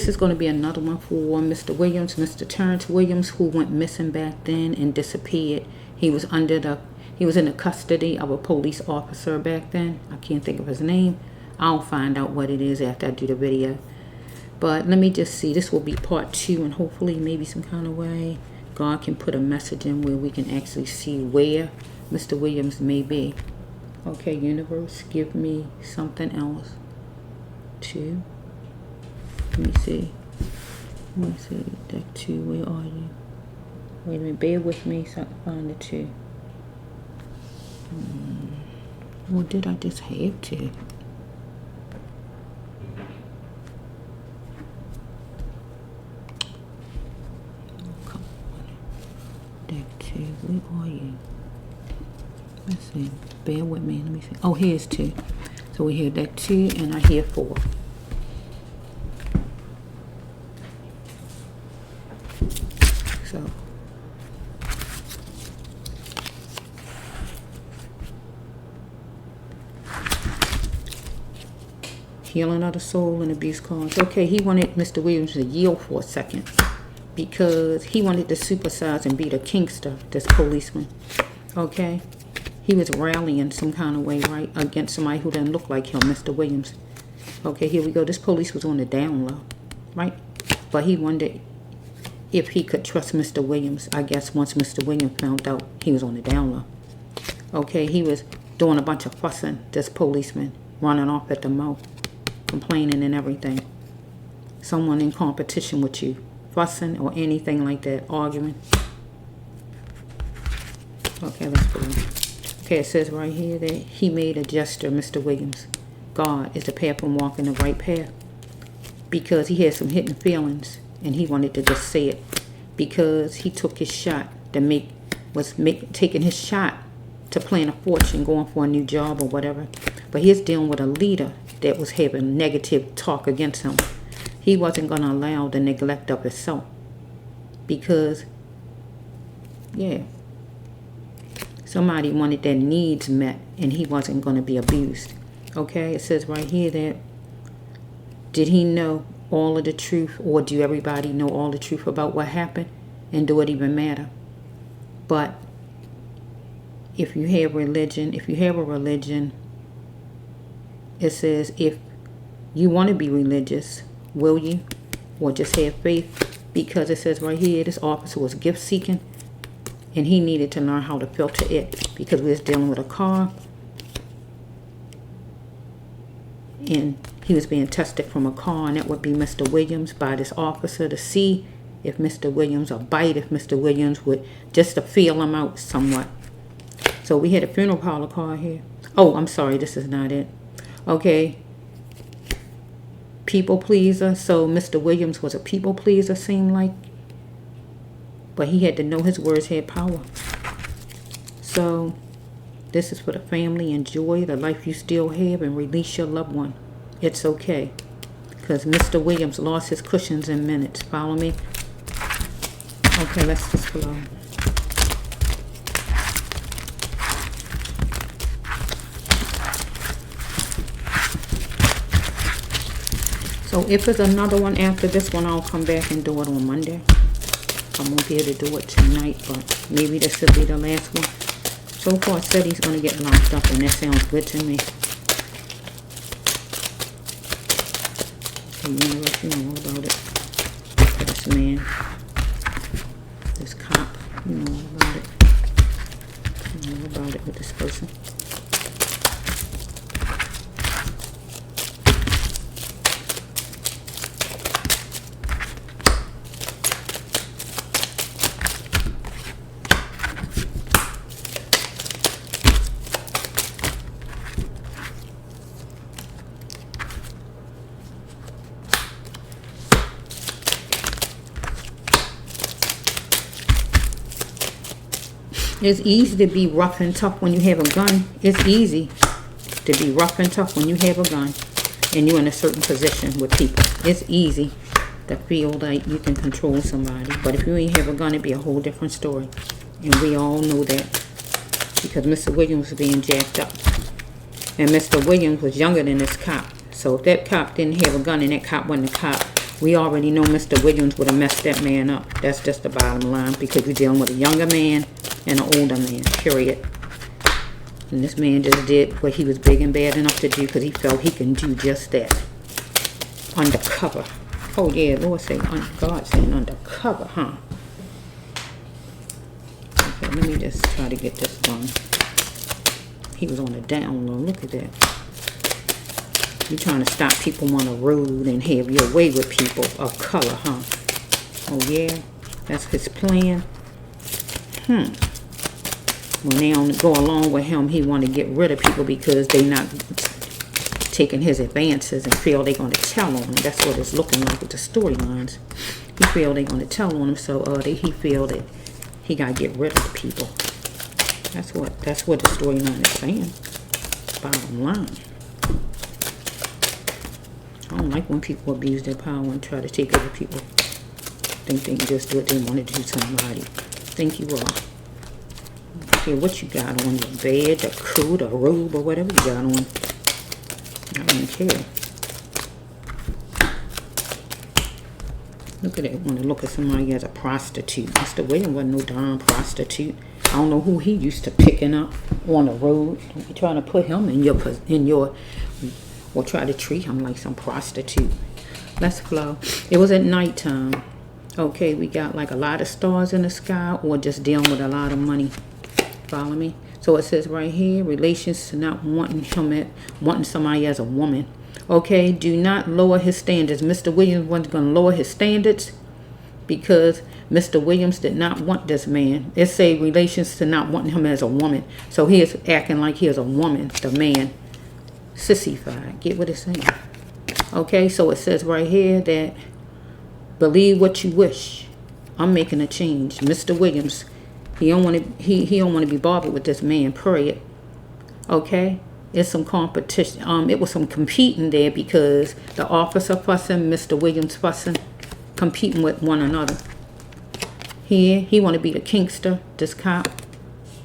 This is going to be another one for Mr. Williams, Mr. Terrance Williams, who went missing back then and disappeared. He was in the custody of a police officer back then. I can't think of his name. I'll find out what it is after I do the video. But let me just see. This will be part 2, and hopefully maybe some kind of way God can put a message in where we can actually see where Mr. Williams may be. Okay, universe, give me something else. 2. Let me see. Deck 2, where are you? Wait a minute, bear with me so I can find the 2. Or did I just have to? Come on. Deck 2, where are you? Let's see. Bear with me. Let me see. Oh, here's 2. So we hear deck 2 and I hear 4. So healing of the soul and abuse cards. Okay, he wanted Mr. Williams to yield for a second because he wanted to supersize and be the kinkster, this policeman. Okay, he was rallying some kind of way, right, against somebody who didn't look like him, Mr. Williams. Okay, here we go. This police was on the down low, right? But he wondered if he could trust Mr. Williams. I guess once Mr. Williams found out he was on the down low. Okay, he was doing a bunch of fussing, this policeman, running off at the mouth, complaining and everything. Someone in competition with you, fussing or anything like that, arguing. Okay, let's go. Okay, it says right here that he made a gesture, Mr. Williams. God is the path from walking the right path. Because he had some hidden feelings and he wanted to just say it. Because he took his shot to taking his shot to plan a fortune, going for a new job or whatever. But he's dealing with a leader that was having negative talk against him. He wasn't going to allow the neglect of himself. Because, yeah, somebody wanted their needs met and he wasn't going to be abused. Okay, it says right here that did he know all of the truth, or do everybody know all the truth about what happened, and do it even matter? But if you have religion, it says if you want to be religious, will you, or just have faith? Because it says right here this officer was gift seeking and he needed to learn how to filter it, because we was dealing with a car and he was being tested from a car, and that would be Mr. Williams by this officer to see if Mr. Williams, or bite if Mr. Williams would, just to feel him out somewhat. So we had a funeral parlor card here. Oh, I'm sorry, this is not it. Okay. People pleaser. So Mr. Williams was a people pleaser, seemed like. But he had to know his words had power. So this is for the family. Enjoy the life you still have and release your loved one. It's okay. Because Mr. Williams lost his cushions in minutes. Follow me? Okay, let's just flow. So if there's another one after this one, I'll come back and do it on Monday. I won't be able to do it tonight, but maybe this will be the last one. So far, it said he's going to get locked up, and that sounds good to me. You know all about it. This man, this cop, you know all about it. You know about it with this person. It's easy to be rough and tough when you have a gun. It's easy to be rough and tough when you have a gun and you're in a certain position with people. It's easy to feel like you can control somebody. But if you ain't have a gun, it'd be a whole different story. And we all know that because Mr. Williams was being jacked up. And Mr. Williams was younger than this cop. So if that cop didn't have a gun and that cop wasn't a cop, We already know Mr. Williams would have messed that man up. That's just the bottom line, because you're dealing with a younger man and an older man, period. And this man just did what he was big and bad enough to do because he felt he can do just that. Undercover. Oh yeah, Lord say, God saying undercover, huh? Okay, let me just try to get this done. He was on the down low. Look at that. You're trying to stop people on the road and have your way with people of color, huh? Oh yeah, that's his plan. When they don't go along with him, he want to get rid of people because they not taking his advances and feel they're going to tell on him. That's what it's looking like with the storylines. He feel they're going to tell on him, so he feel that he got to get rid of the people. That's what the storyline is saying. Bottom line. I don't like when people abuse their power and try to take over people. Think they can just do what they want to do to somebody. Think you are. I don't care what you got on your bed, the coat, the robe, or whatever you got on. I don't care. Look at that. Want to look at somebody as a prostitute. Mr. Williams wasn't no darn prostitute. I don't know who he used to picking up on the road. Don't be trying to put him in your or try to treat him like some prostitute. Let's flow. It was at nighttime. Okay, we got like a lot of stars in the sky, or just dealing with a lot of money. Follow me? So it says right here, relations to not wanting somebody as a woman. Okay, do not lower his standards. Mr. Williams wasn't going to lower his standards because Mr. Williams did not want this man. It say relations to not wanting him as a woman. So he is acting like he is a woman, the man. Sissified. Get what it's saying? Okay, so it says right here that believe what you wish. I'm making a change. Mr. Williams, he don't want to be bothered with this man, period. Okay? It's some competition. It was some competing there because the officer fussing, Mr. Williams fussing, competing with one another. Here, he want to be the kinkster, this cop.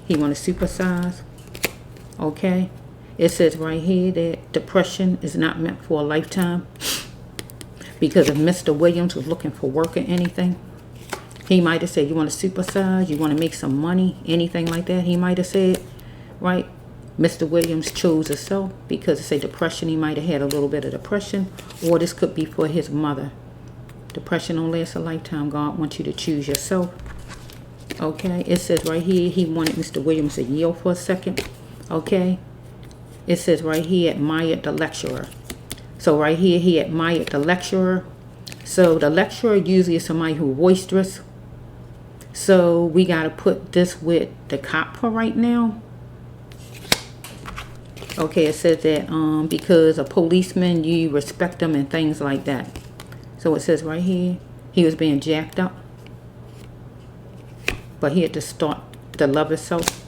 He want to supersize. Okay? It says right here that depression is not meant for a lifetime. Because if Mr. Williams was looking for work or anything, he might have said, you want to supersize, you want to make some money, anything like that. He might have said, right? Mr. Williams chose himself because it's a depression. He might have had a little bit of depression, or this could be for his mother. Depression don't last a lifetime. God wants you to choose yourself. Okay, it says right here, he wanted Mr. Williams to yield for a second. Okay, it says right here, admired the lecturer. So right here, he admired the lecturer. So the lecturer usually is somebody who's boisterous. So we got to put this with the cop for right now. Okay, it says that because a policeman, you respect them and things like that. So it says right here, he was being jacked up. But he had to start to love himself.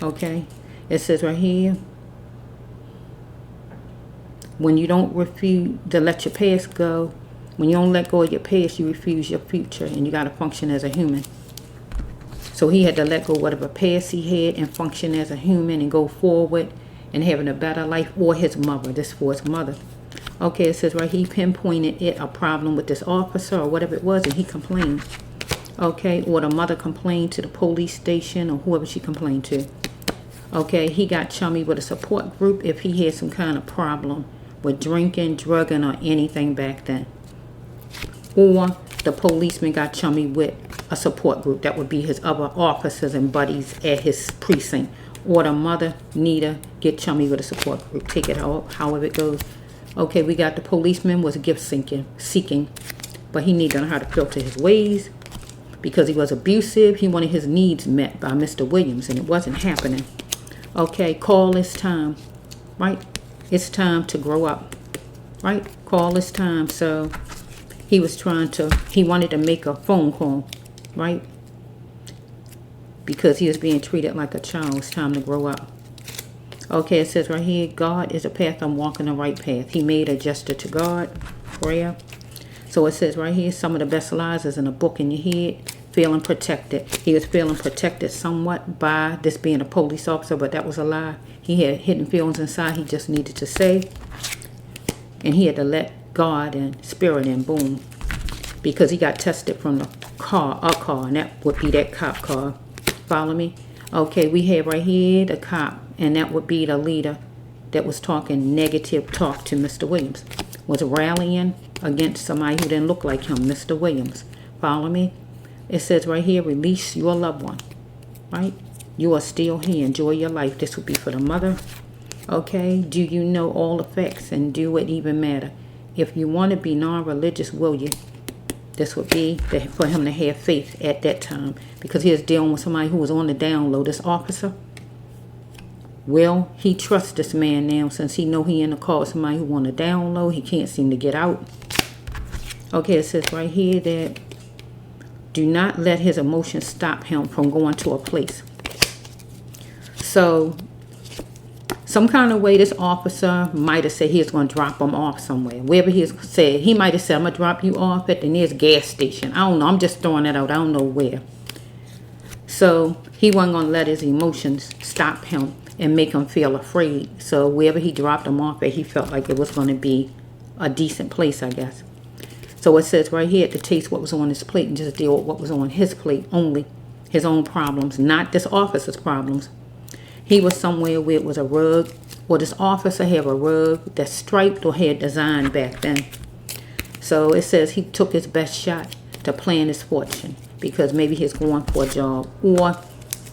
Okay, it says right here, when you don't refuse to let your past go, when you don't let go of your past, you refuse your future, and you got to function as a human. So he had to let go of whatever past he had and function as a human and go forward and having a better life, or his mother. This for his mother. Okay, it says right, he pinpointed a problem with this officer or whatever it was, and he complained. Okay, or the mother complained to the police station or whoever she complained to. Okay, he got chummy with a support group if he had some kind of problem with drinking, drugging, or anything back then. Or the policeman got chummy with a support group. That would be his other officers and buddies at his precinct. Or the mother, Nita, get chummy with a support group. Take it however it goes. Okay, we got the policeman was gift seeking. But he needed to know how to filter his ways. Because he was abusive, he wanted his needs met by Mr. Williams, and it wasn't happening. Okay, call this time, right? It's time to grow up, right? Call this time. So he wanted to make a phone call, right? Because he was being treated like a child. It's time to grow up. Okay, it says right here, God is a path, I'm walking the right path. He made a gesture to God, prayer. So it says right here, some of the best lies is in a book in your head. Feeling protected. He was feeling protected somewhat by this being a police officer, but that was a lie. He had hidden feelings inside he just needed to say. And he had to let God and spirit, and boom. Because he got tested from the car, a car, and that would be that cop car. Follow me? Okay, we have right here the cop, and that would be the leader that was talking negative talk to Mr. Williams. Was rallying against somebody who didn't look like him, Mr. Williams. Follow me? It says right here, release your loved one. Right? You are still here. Enjoy your life. This would be for the mother. Okay? Do you know all the facts, and do it even matter? If you want to be non-religious, will you? This would be for him to have faith at that time, because he was dealing with somebody who was on the down low, this officer. Will he trust this man now, since he know he in the car with somebody who on the down low? He can't seem to get out. Okay, it says right here that do not let his emotions stop him from going to a place. So, some kind of way this officer might have said he was going to drop him off somewhere. Wherever he said, he might have said, I'm going to drop you off at the nearest gas station. I don't know. I'm just throwing that out. I don't know where. So, he wasn't going to let his emotions stop him and make him feel afraid. So, wherever he dropped him off at, he felt like it was going to be a decent place, I guess. So, it says right here to taste what was on his plate and just deal with what was on his plate only. His own problems, not this officer's problems. He was somewhere where it was a rug, or this officer had a rug that's striped or had design back then. So it says he took his best shot to plan his fortune, because maybe he's going for a job, or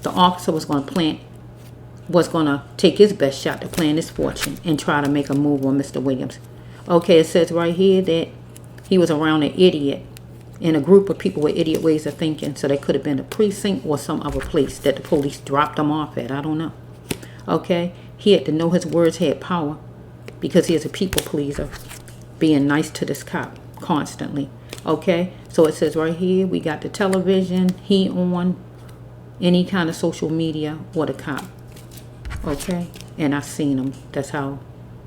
the officer was going to take his best shot to plan his fortune and try to make a move on Mr. Williams. Okay, it says right here that he was around an idiot in a group of people with idiot ways of thinking. So they could have been a precinct or some other place that the police dropped him off at. I don't know. Okay, he had to know his words had power, because he is a people pleaser, being nice to this cop constantly. Okay, so it says right here, we got the television, he on any kind of social media, or the cop. Okay, and I've seen him. That's how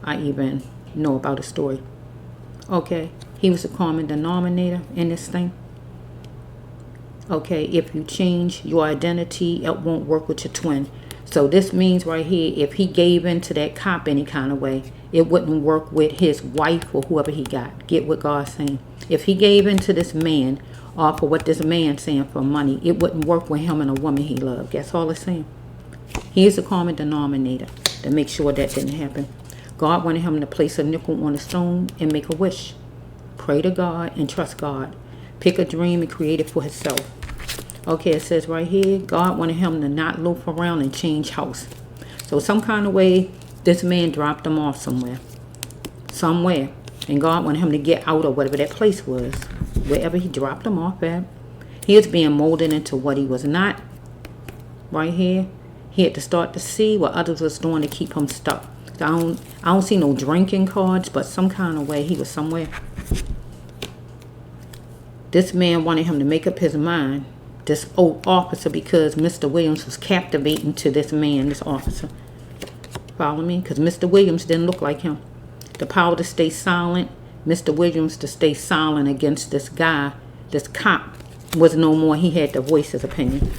I even know about the story. Okay, he was the common denominator in this thing. Okay, if you change your identity, it won't work with your twin. So this means right here, if he gave in to that cop any kind of way, it wouldn't work with his wife or whoever he got. Get what God's saying. If he gave in to this man, or for what this man's saying for money, it wouldn't work with him and a woman he loved. That's all it's saying. He is a common denominator to make sure that didn't happen. God wanted him to place a nickel on a stone and make a wish. Pray to God and trust God. Pick a dream and create it for himself. Okay, it says right here, God wanted him to not loaf around and change house. So some kind of way, this man dropped him off somewhere. And God wanted him to get out of whatever that place was. Wherever he dropped him off at. He was being molded into what he was not. Right here. He had to start to see what others was doing to keep him stuck. I don't see no drinking cards, but some kind of way he was somewhere. This man wanted him to make up his mind, this old officer, because Mr. Williams was captivating to this man, this officer. Follow me? Because Mr. Williams didn't look like him. The power to stay silent, Mr. Williams to stay silent against this guy, this cop, was no more. He had to voice his opinion.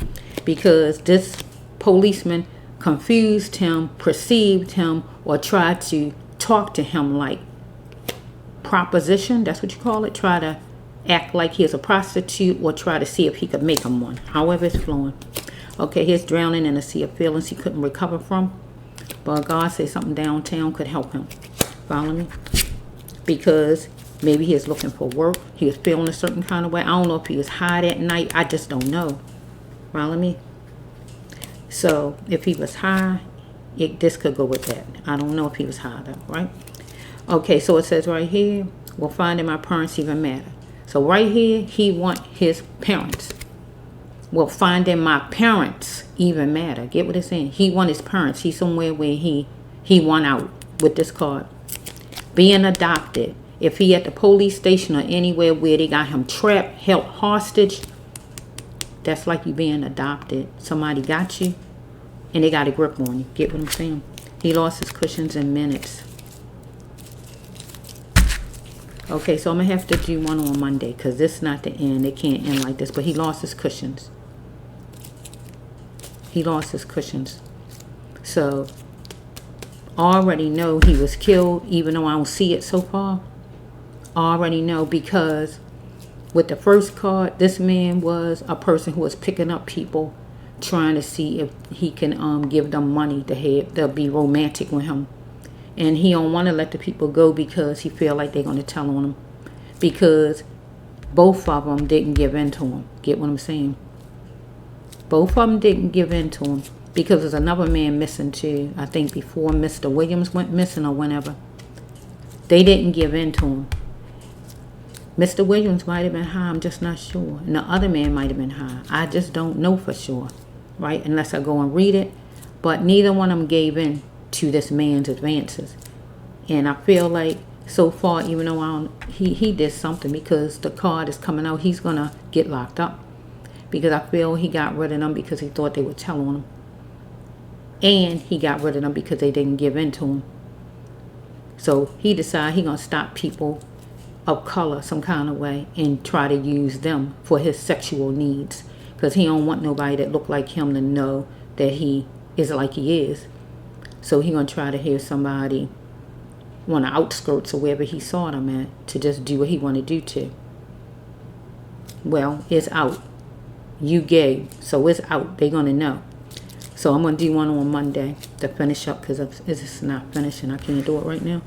Because this policeman confused him, perceived him, or tried to talk to him like proposition. That's what you call it. Try to act like he is a prostitute, or try to see if he could make him one. However it's flowing. Okay, he's drowning in a sea of feelings he couldn't recover from. But God said something downtown could help him. Follow me? Because maybe he is looking for work. He was feeling a certain kind of way. I don't know if he was high that night. I just don't know. Follow me? So if he was high, this could go with that. I don't know if he was high though, right? Okay, so it says right here, will finding my parents even matter? So right here, he want his parents. Will finding my parents even matter? Get what it's saying? He want his parents. He's somewhere where he won out with this card. Being adopted. If he at the police station or anywhere where they got him trapped, held hostage, that's like you being adopted. Somebody got you and they got a grip on you. Get what I'm saying? He lost his cushions in minutes. Okay, so I'm going to have to do one on Monday, because this is not the end. It can't end like this. But he lost his cushions. He lost his cushions. So, I already know he was killed, even though I don't see it so far. I already know, because with the first card, this man was a person who was picking up people, trying to see if he can give them money to have, they'll be romantic with him. And he don't want to let the people go because he feel like they're going to tell on him. Because both of them didn't give in to him. Get what I'm saying? Both of them didn't give in to him. Because there's another man missing too. I think before Mr. Williams went missing or whenever. They didn't give in to him. Mr. Williams might have been high, I'm just not sure. And the other man might have been high. I just don't know for sure. Right? Unless I go and read it. But neither one of them gave in to this man's advances. And I feel like so far, even though he did something, because the card is coming out, he's going to get locked up. Because I feel he got rid of them because he thought they would tell on him. And he got rid of them because they didn't give in to him. So he decided he's going to stop people of color some kind of way and try to use them for his sexual needs. Because he don't want nobody that look like him to know that he is like he is. So he going to try to have somebody on the outskirts or wherever he saw them at to just do what he want to do to. Well, it's out. You gay, so it's out. They're going to know. So I'm going to do one on Monday to finish up, because it's not finishing. I can't do it right now.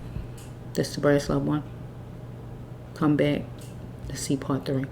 This is the Debraas Love one. Come back to see part 3.